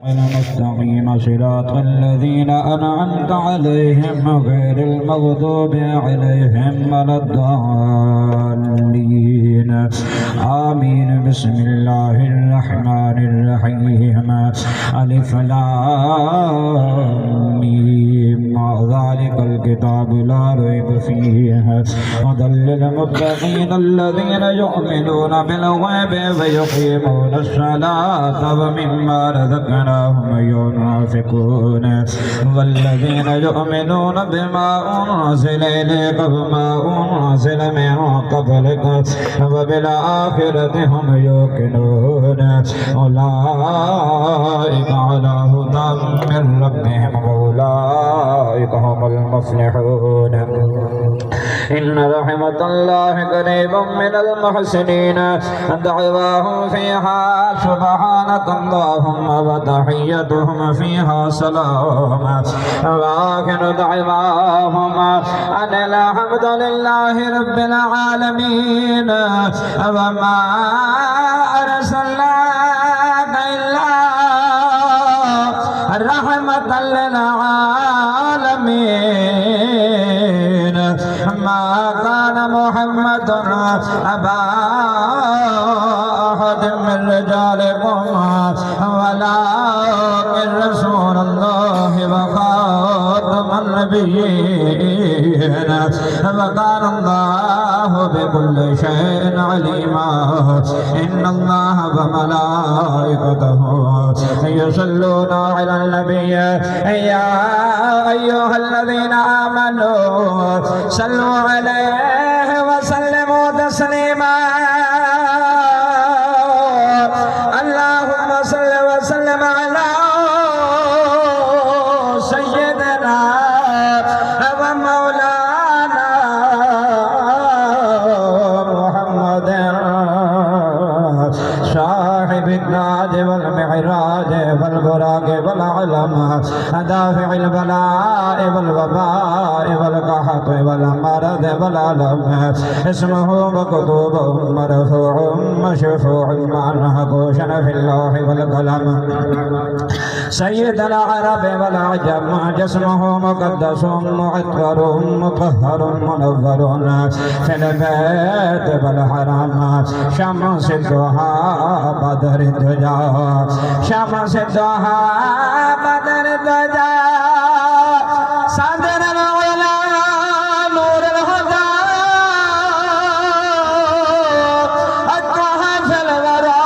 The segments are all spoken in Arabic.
المستقيم صراط الذين أنعمت عليهم غير المغضوب عليهم ولا الضالين آمين. بسم الله الرحمن الرحيم. ألف لام ميم ذلك الكتاب لا ريب فيه هدى للمتقين الذين يؤمنون بالغيب ويقيمون الصلاة ومما رزقناهم ينفقون والذين يؤمنون بما أنزل إليك وما أنزل من قبلك وبالآخرة هم يوقنون أولئك على هدى من ربهم وأولئك هم المفلحون. إن رحمة الله قريب من المحسنين دعواهم فيها سبحانك اللهم وتحيتهم فيها سلام وآخر دعواهم أن الحمد لله رب العالمين وما أرسلناك إلا رحمة للعالمين. ما كان محمد أبا أحد من رجالكم ولكن رسول الله وخاتم النبيين وكان الله بكل شيء عليما. إن الله وملائكته يصلون على النبي يا أيها الذين آمنوا صلوا عليه وسلموا تسليما. اللهم صل وسلم على سيدنا ومولانا محمد صاحب التاج والمعراج والبراق والعلم دافع البلاء والوباء والقحط والمرض والألم. اسمه مكتوب مرفوع مشفوع منهكوش في اللوح والقلم. سيد العرب والعجم جسمه مقدس معطر مطهر منور في البيت والحرم. شمس الضحى بدر الدجى شمس الضحى بدر الدجى صدر العلا نور الهدى الطه في الورى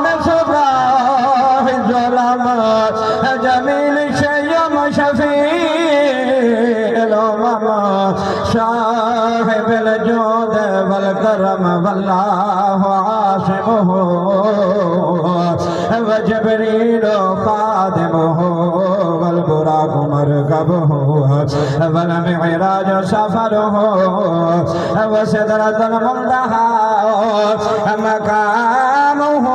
مصباح الظلمات جميل الشيم شفيع الأمم صاحب الجود والكرم والله عاصمه وجبريل خادمه والبراق مركبه والمعراج سفره وسدرة المنتهى مكانه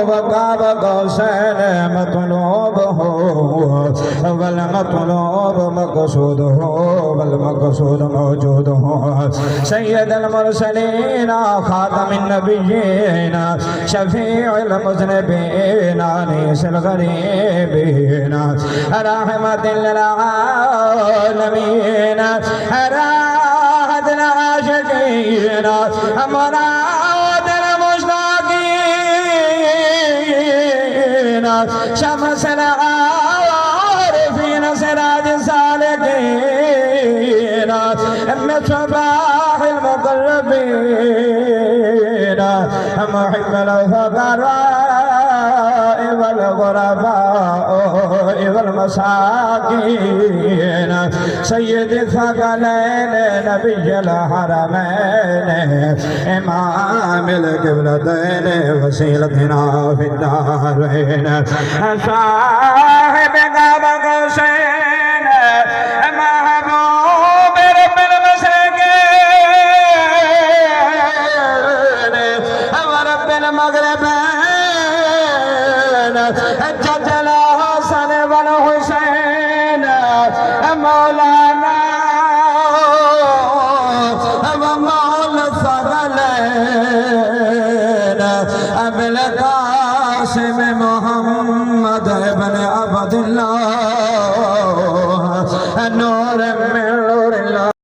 وقاب قوسين مطلوبه والمطلوب مقصوده والمقصود موجوده. سيد المرسلين خاتم النبيين شفيع المذنبين أنيس الغريبين رحمة للعالمين راحة العاشقين مراد المشتاقين شمس العارفين سراج السالكين مصباح المقربين محب الفقراء والغرباء والمساكين. سيد الثقلين نبي الحرمين إمام القبلتين وسيلتنا في الدارين صاحب قاب قوسين محبوب رب المساكين ورب المغربين جد الحسن والحسين مولانا ومولى الثقلين أبي القاسم محمد بن عباد الله نور من نور الله